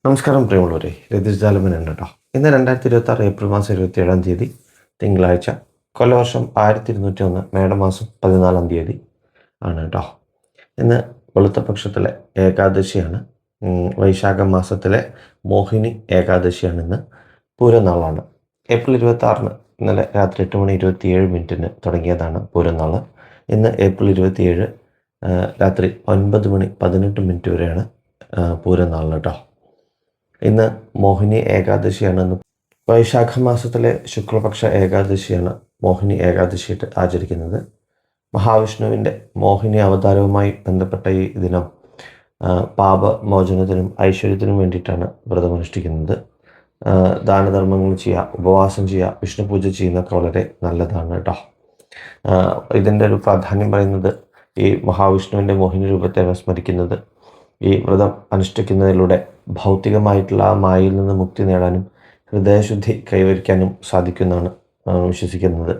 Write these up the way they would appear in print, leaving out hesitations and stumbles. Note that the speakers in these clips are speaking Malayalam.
നമസ്കാരം പ്രിയമുള്ളവരെ, രതീഷ് ജാലമനാണ് കേട്ടോ. ഇന്ന് 2026 ഏപ്രിൽ മാസം 27 തീയതി തിങ്കളാഴ്ച. കൊല്ലവർഷം 1201 മേടമാസം 14 ആണ് കേട്ടോ. ഇന്ന് വെളുത്തപക്ഷത്തിലെ ഏകാദശിയാണ്. വൈശാഖ മാസത്തിലെ മോഹിനി ഏകാദശിയാണ്. ഇന്ന് പൂരനാളാണ്. ഏപ്രിൽ 26 ഇന്നലെ രാത്രി 8:27 തുടങ്ങിയതാണ് പൂരനാൾ. ഇന്ന് ഏപ്രിൽ 27 രാത്രി 9:18 വരെയാണ് പൂരനാൾ കേട്ടോ. ഇന്ന് മോഹിനി ഏകാദശിയാണെന്ന്. വൈശാഖ മാസത്തിലെ ശുക്ലപക്ഷ ഏകാദശിയാണ് മോഹിനി ഏകാദശിയായിട്ട് ആചരിക്കുന്നത്. മഹാവിഷ്ണുവിൻ്റെ മോഹിനി അവതാരവുമായി ബന്ധപ്പെട്ട ഈ ദിനം പാപമോചനത്തിനും ഐശ്വര്യത്തിനും വേണ്ടിയിട്ടാണ് വ്രതമനുഷ്ഠിക്കുന്നത്. ദാനധർമ്മങ്ങൾ ചെയ്യുക, ഉപവാസം ചെയ്യുക, വിഷ്ണു പൂജ ചെയ്യുന്നതൊക്കെ വളരെ നല്ലതാണ് കേട്ടോ. ഇതിൻ്റെ ഒരു പ്രാധാന്യം പറയുന്നത് ഈ മഹാവിഷ്ണുവിൻ്റെ മോഹിനി രൂപത്തെ അനുസ്മരിക്കുന്നത് ഈ വ്രതം അനുഷ്ഠിക്കുന്നതിലൂടെ ഭൗതികമായിട്ടുള്ള ആ മായയിൽ നിന്ന് മുക്തി നേടാനും ഹൃദയശുദ്ധി കൈവരിക്കാനും സാധിക്കുമെന്നാണ് വിശ്വസിക്കുന്നത്.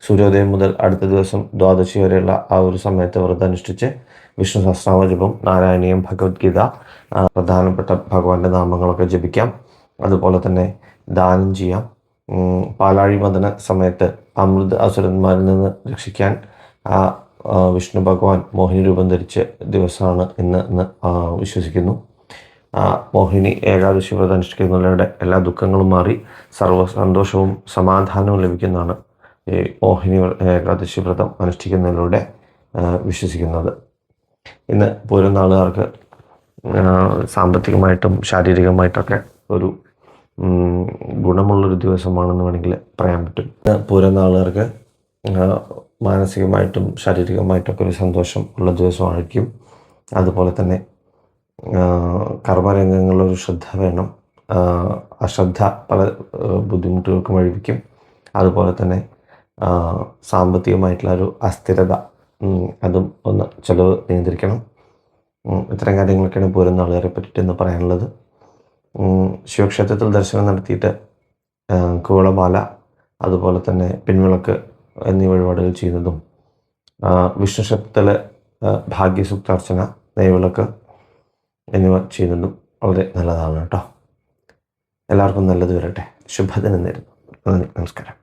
സൂര്യോദയം മുതൽ അടുത്ത ദിവസം ദ്വാദശി വരെയുള്ള ആ ഒരു സമയത്ത് വ്രതം അനുഷ്ഠിച്ച് വിഷ്ണു സഹസ്രനാമ ജപം, നാരായണീയം, ഭഗവത്ഗീത, പ്രധാനപ്പെട്ട ഭഗവാന്റെ നാമങ്ങളൊക്കെ ജപിക്കാം. അതുപോലെ തന്നെ ദാനം ചെയ്യാം. പാലാഴി മദന സമയത്ത് അമൃത അസുരന്മാരിൽ നിന്ന് രക്ഷിക്കാൻ വിഷ്ണു ഭഗവാൻ മോഹിനി രൂപം ധരിച്ച ദിവസമാണ് ഇന്ന് വിശ്വസിക്കുന്നു. മോഹിനി ഏകാദശി വ്രതം അനുഷ്ഠിക്കുന്നവരുടെ എല്ലാ ദുഃഖങ്ങളും മാറി സർവ്വ സന്തോഷവും സമാധാനവും ലഭിക്കുന്നതാണ് ഈ മോഹിനി ഏകാദശി വ്രതം അനുഷ്ഠിക്കുന്നതിലൂടെ വിശ്വസിക്കുന്നത്. ഇന്ന് പൂരനാളുകാർക്ക് സാമ്പത്തികമായിട്ടും ശാരീരികമായിട്ടൊക്കെ ഒരു ഗുണമുള്ളൊരു ദിവസമാണെന്ന് വേണമെങ്കിൽ പറയാൻ പറ്റും. പൂരനാളുകാർക്ക് മാനസികമായിട്ടും ശാരീരികമായിട്ടൊക്കെ ഒരു സന്തോഷം ഉള്ള ദിവസമായിരിക്കും. അതുപോലെ തന്നെ കർമ്മരംഗങ്ങളിലൊരു ശ്രദ്ധ വേണം. അശ്രദ്ധ പല ബുദ്ധിമുട്ടുകൾക്കും വഴിവെക്കും. അതുപോലെ തന്നെ സാമ്പത്തികമായിട്ടുള്ള ഒരു അസ്ഥിരത, അതും ഒന്ന് ചിലവ് നിയന്ത്രിക്കണം. ഇത്തരം കാര്യങ്ങളൊക്കെയാണ് പൂരനാളുകാരെ പറ്റിയിട്ട് ഇന്ന് പറയാനുള്ളത്. ശിവക്ഷേത്രത്തിൽ ദർശനം നടത്തിയിട്ട് കൂവളമാല, അതുപോലെ തന്നെ പിൻവിളക്ക് എന്നീ വഴിപാടുകൾ ചെയ്യുന്നതും, വിഷ്ണു ക്ഷേത്രത്തിൽ ഭാഗ്യസൂക്താർച്ചന, നെയ്വിളക്ക് എന്നിവ ചെയ്യുന്നതും വളരെ നല്ലതാണ് കേട്ടോ. എല്ലാവർക്കും നല്ലത് വരട്ടെ. ശുഭദിനം നേരുന്നു. നന്ദി, നമസ്കാരം.